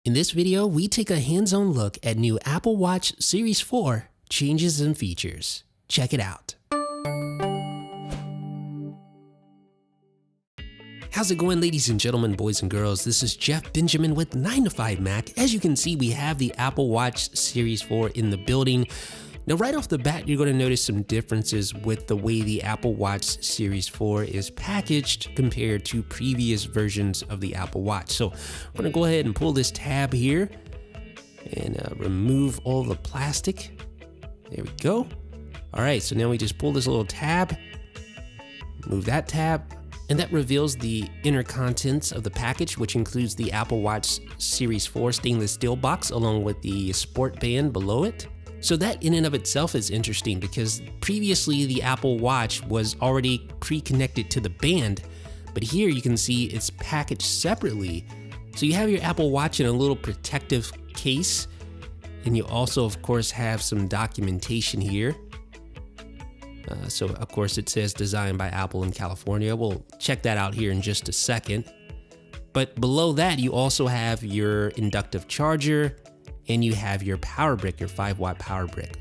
In this video, we take a hands-on look at new Apple Watch Series 4 changes and features. Check it out. How's it going, ladies and gentlemen, boys and girls? This is Jeff Benjamin with 9 to 5 Mac. As you can see, we have the Apple Watch Series 4 in the building. Now, right off the bat, you're going to notice some differences with the way the Apple Watch Series 4 is packaged compared to previous versions of the Apple Watch. So we're going to go ahead and pull this tab here and remove all the plastic. There we go. All right, so now we just pull this little tab, move that tab, and that reveals the inner contents of the package, which includes the Apple Watch Series 4 stainless steel box along with the sport band below it. So that in and of itself is interesting because previously the Apple Watch was already pre-connected to the band, but here you can see it's packaged separately. So you have your Apple Watch in a little protective case, and you also of course have some documentation here. So of course it says designed by Apple in California. We'll check that out here in just a second. But below that you also have your inductive charger, and you have your power brick, your 5-watt power brick.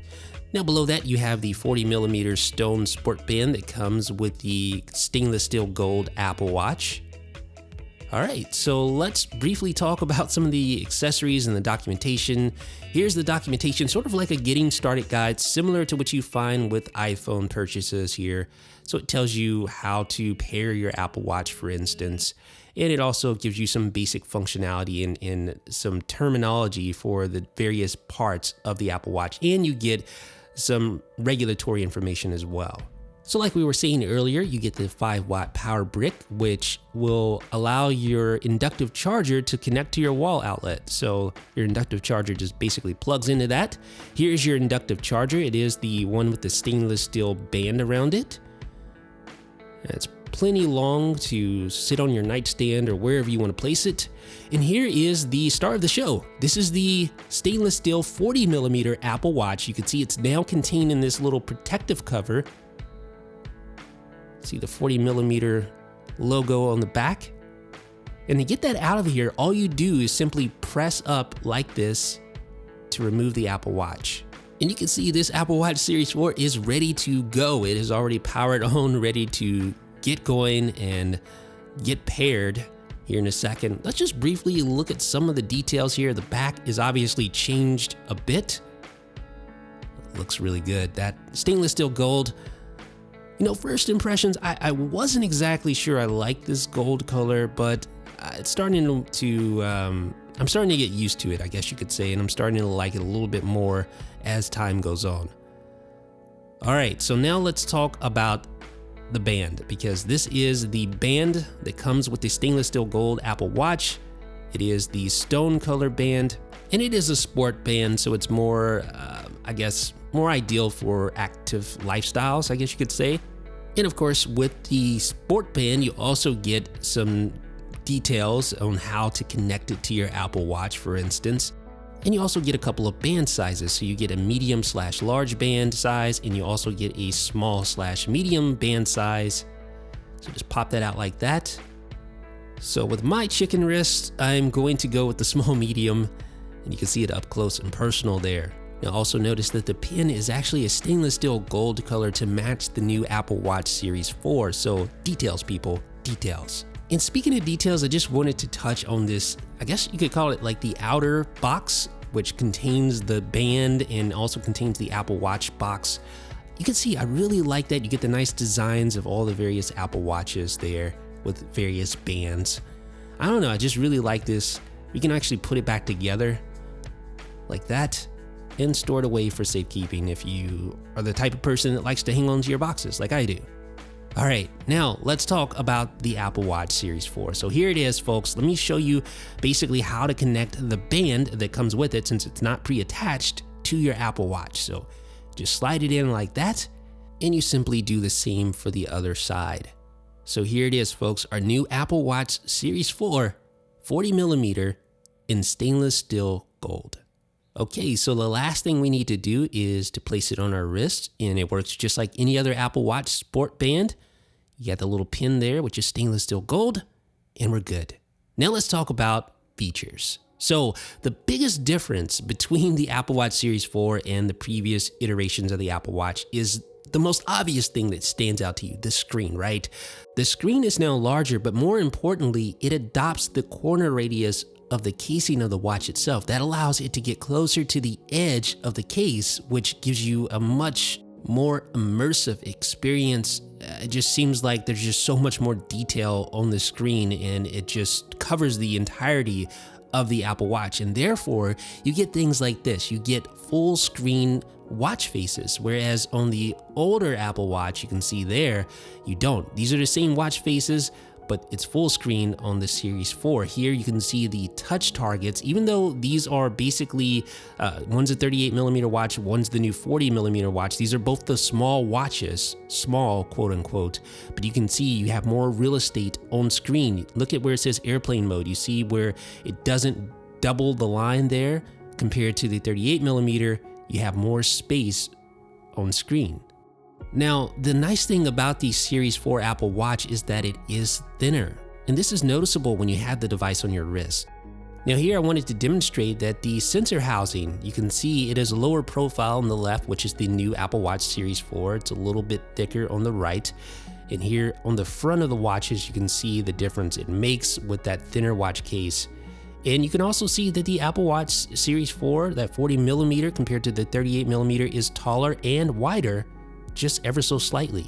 Now below that you have the 40mm stone sport band that comes with the stainless steel gold Apple Watch. All right, so let's briefly talk about some of the accessories and the documentation. Here's the documentation, sort of like a getting started guide, similar to what you find with iPhone purchases here. So it tells you how to pair your Apple Watch, for instance. And it also gives you some basic functionality and some terminology for the various parts of the Apple Watch. And you get some regulatory information as well. So like we were saying earlier, you get the 5-watt power brick, which will allow your inductive charger to connect to your wall outlet. So your inductive charger just basically plugs into that. Here's your inductive charger. It is the one with the stainless steel band around it. It's plenty long to sit on your nightstand or wherever you want to place it. And here is the star of the show. This is the stainless steel 40mm Apple Watch. You can see it's now contained in this little protective cover. See the 40mm logo on the back. And to get that out of here, all you do is simply press up like this to remove the Apple Watch. And you can see this Apple Watch Series 4 is ready to go. It is already powered on, ready to get going and get paired here in a second. Let's just briefly look at some of the details here. The back is obviously changed a bit. It looks really good. That stainless steel gold. You know, first impressions, I wasn't exactly sure I liked this gold color, but it's starting to, I'm starting to get used to it, I guess you could say, and I'm starting to like it a little bit more as time goes on. All right, so now let's talk about the band, because this is the band that comes with the stainless steel gold Apple Watch. It is the stone color band, and it is a sport band, so it's more, I guess, more ideal for active lifestyles, I guess you could say. And of course, with the sport band, you also get some details on how to connect it to your Apple Watch, for instance. And you also get a couple of band sizes. So you get a medium/large band size, and you also get a small/medium band size. So just pop that out like that. So with my chicken wrist, I'm going to go with the small medium, and you can see it up close and personal there. Now also notice that the pin is actually a stainless steel gold color to match the new Apple Watch Series 4. So details, people, details. And speaking of details, I just wanted to touch on this, I guess you could call it like the outer box, which contains the band and also contains the Apple Watch box. You can see I really like that. You get the nice designs of all the various Apple Watches there with various bands. I don't know, I just really like this. We can actually put it back together like that and store it away for safekeeping if you are the type of person that likes to hang on to your boxes like I do. All right, now let's talk about the Apple Watch Series 4. So here it is, folks. Let me show you basically how to connect the band that comes with it, since it's not pre-attached to your Apple Watch. So just slide it in like that, and you simply do the same for the other side. So here it is, folks, our new Apple Watch Series 4, 40mm in stainless steel gold. Okay, so the last thing we need to do is to place it on our wrist, and it works just like any other Apple Watch sport band. You got the little pin there, which is stainless steel gold, and we're good. Now let's talk about features. So the biggest difference between the Apple Watch Series 4 and the previous iterations of the Apple Watch is the most obvious thing that stands out to you, the screen, right? The screen is now larger, but more importantly, it adopts the corner radius of the casing of the watch itself. That allows it to get closer to the edge of the case, which gives you a much more immersive experience. It just seems like there's just so much more detail on the screen, and it just covers the entirety of the Apple Watch, and therefore you get things like this. You get full screen watch faces, whereas on the older Apple Watch, you can see there, you don't. These are the same watch faces, but it's full screen on the Series 4. Here you can see the touch targets, even though these are basically, one's a 38mm watch, one's the new 40mm watch. These are both the small watches, small quote unquote, but you can see you have more real estate on screen. Look at where it says airplane mode. You see where it doesn't double the line there compared to the 38mm, you have more space on screen. Now, the nice thing about the Series 4 Apple Watch is that it is thinner, and this is noticeable when you have the device on your wrist. Now here I wanted to demonstrate that the sensor housing, you can see it is a lower profile on the left, which is the new Apple Watch Series 4. It's a little bit thicker on the right. And here on the front of the watches, you can see the difference it makes with that thinner watch case. And you can also see that the Apple Watch Series 4, that 40mm compared to the 38mm, is taller and wider, just ever so slightly.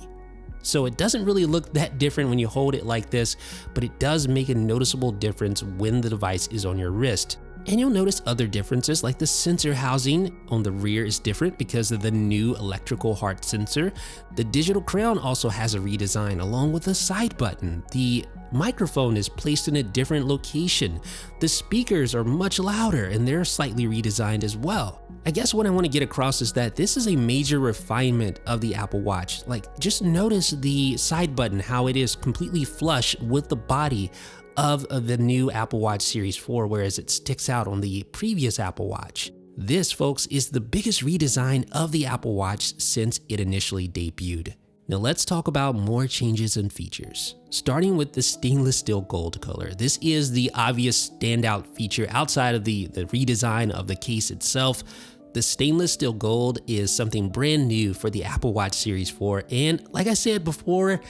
So it doesn't really look that different when you hold it like this, but it does make a noticeable difference when the device is on your wrist. And you'll notice other differences, like the sensor housing on the rear is different because of the new electrical heart sensor. The digital crown also has a redesign along with a side button. The microphone is placed in a different location. The speakers are much louder and they're slightly redesigned as well. I guess what I want to get across is that this is a major refinement of the Apple Watch. Like, just notice the side button, how it is completely flush with the body of the new Apple Watch Series 4, whereas it sticks out on the previous Apple Watch. This, folks, is the biggest redesign of the Apple Watch since it initially debuted. Now let's talk about more changes and features. Starting with the stainless steel gold color. This is the obvious standout feature outside of the redesign of the case itself. The stainless steel gold is something brand new for the Apple Watch Series 4, and like I said before,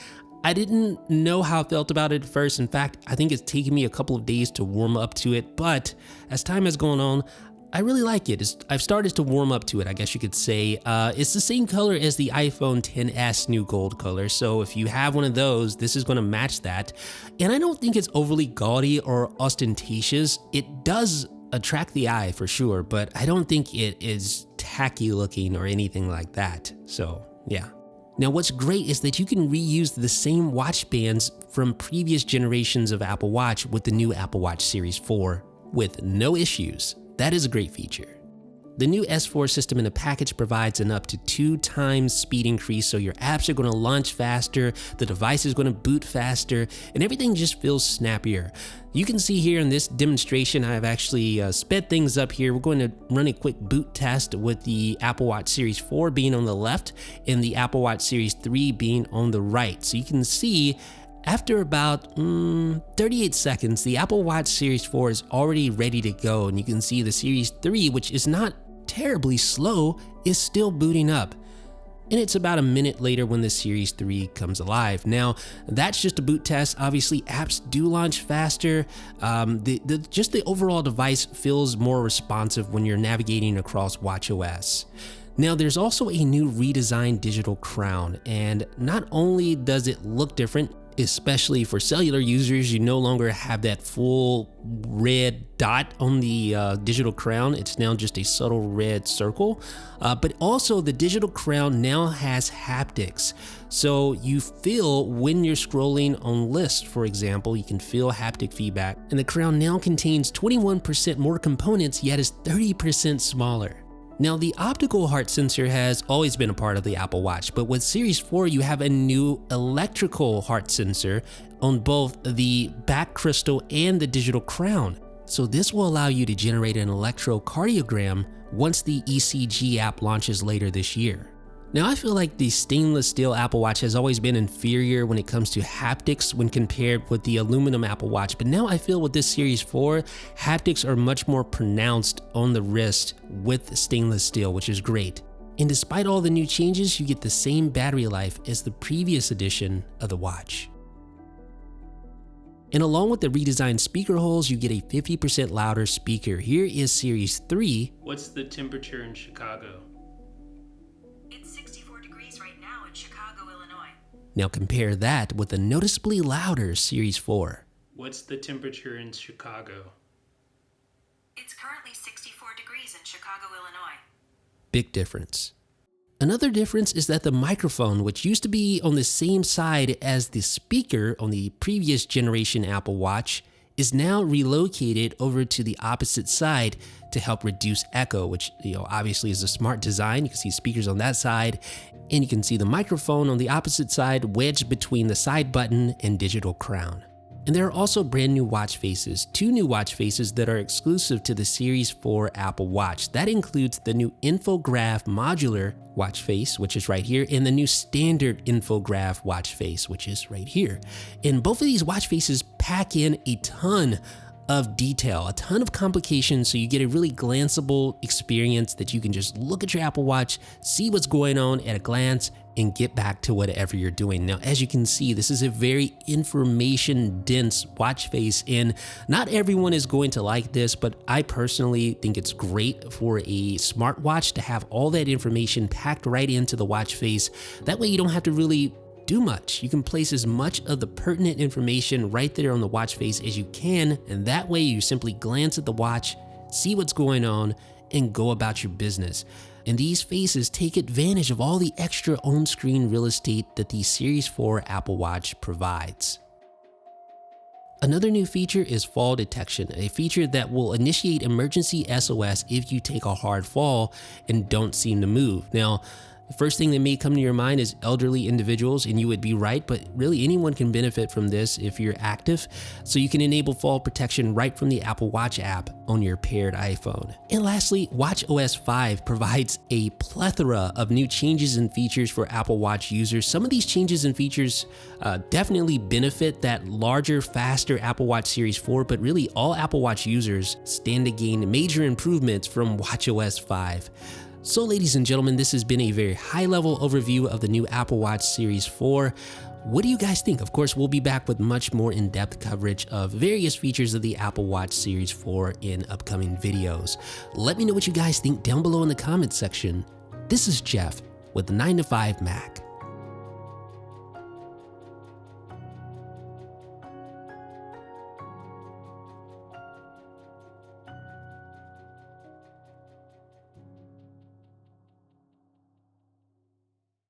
I didn't know how I felt about it at first. In fact, I think it's taken me a couple of days to warm up to it, but as time has gone on, I really like it. I've started to warm up to it, I guess you could say. It's the same color as the iPhone XS new gold color, so if you have one of those, this is going to match that. And I don't think it's overly gaudy or ostentatious. It does attract the eye for sure, but I don't think it is tacky looking or anything like that. So yeah. Now what's great is that you can reuse the same watch bands from previous generations of Apple Watch with the new Apple Watch Series 4 with no issues. That is a great feature. The new S4 system in the package provides an up to 2 times speed increase, so your apps are going to launch faster, the device is going to boot faster, and everything just feels snappier. You can see here in this demonstration, I've actually sped things up here. We're going to run a quick boot test with the Apple Watch Series 4 being on the left and the Apple Watch Series 3 being on the right. So you can see after about 38 seconds, the Apple Watch Series 4 is already ready to go, and you can see the Series 3, which is not terribly slow, is still booting up. And it's about a minute later when the Series 3 comes alive. Now, that's just a boot test. Obviously, apps do launch faster. Just the overall device feels more responsive when you're navigating across watchOS. Now, there's also a new redesigned digital crown, and not only does it look different, especially for cellular users, you no longer have that full red dot on the digital crown. It's now just a subtle red circle. But also the digital crown now has haptics. So you feel when you're scrolling on lists, for example, you can feel haptic feedback. And the crown now contains 21% more components, yet is 30% smaller. Now, the optical heart sensor has always been a part of the Apple Watch, but with Series 4, you have a new electrical heart sensor on both the back crystal and the digital crown. So this will allow you to generate an electrocardiogram once the ECG app launches later this year. Now, I feel like the stainless steel Apple Watch has always been inferior when it comes to haptics when compared with the aluminum Apple Watch, but now I feel with this Series 4, haptics are much more pronounced on the wrist with stainless steel, which is great. And despite all the new changes, you get the same battery life as the previous edition of the watch. And along with the redesigned speaker holes, you get a 50% louder speaker. Here is Series 3. What's the temperature in Chicago? It's 64 degrees right now in Chicago, Illinois. Now compare that with the noticeably louder Series 4. What's the temperature in Chicago? It's currently 64 degrees in Chicago, Illinois. Big difference. Another difference is that the microphone, which used to be on the same side as the speaker on the previous generation Apple Watch, is now relocated over to the opposite side to help reduce echo, which obviously is a smart design. You can see speakers on that side, and you can see the microphone on the opposite side wedged between the side button and digital crown. And there are also brand new watch faces, 2 new watch faces that are exclusive to the Series 4 Apple Watch. That includes the new infograph modular watch face, which is right here, and the new standard infograph watch face, which is right here. And both of these watch faces pack in a ton of detail, a ton of complications, so you get a really glanceable experience that you can just look at your Apple Watch, see what's going on at a glance, and get back to whatever you're doing. Now, as you can see, this is a very information-dense watch face, and not everyone is going to like this, but I personally think it's great for a smartwatch to have all that information packed right into the watch face. That way you don't have to really do much. You can place as much of the pertinent information right there on the watch face as you can, and that way you simply glance at the watch, see what's going on, and go about your business. And these faces take advantage of all the extra on-screen real estate that the Series 4 Apple Watch provides. Another new feature is fall detection, a feature that will initiate emergency SOS if you take a hard fall and don't seem to move. Now, the first thing that may come to your mind is elderly individuals, and you would be right, but really anyone can benefit from this if you're active. So you can enable fall protection right from the Apple Watch app on your paired iPhone. And lastly, watchOS 5 provides a plethora of new changes and features for Apple Watch users. Some of these changes and features definitely benefit that larger, faster Apple Watch Series 4, but really all Apple Watch users stand to gain major improvements from watchOS 5. So ladies and gentlemen, this has been a very high-level overview of the new Apple Watch Series 4. What do you guys think? Of course, we'll be back with much more in-depth coverage of various features of the Apple Watch Series 4 in upcoming videos. Let me know what you guys think down below in the comments section. This is Jeff with the 9 to 5 Mac.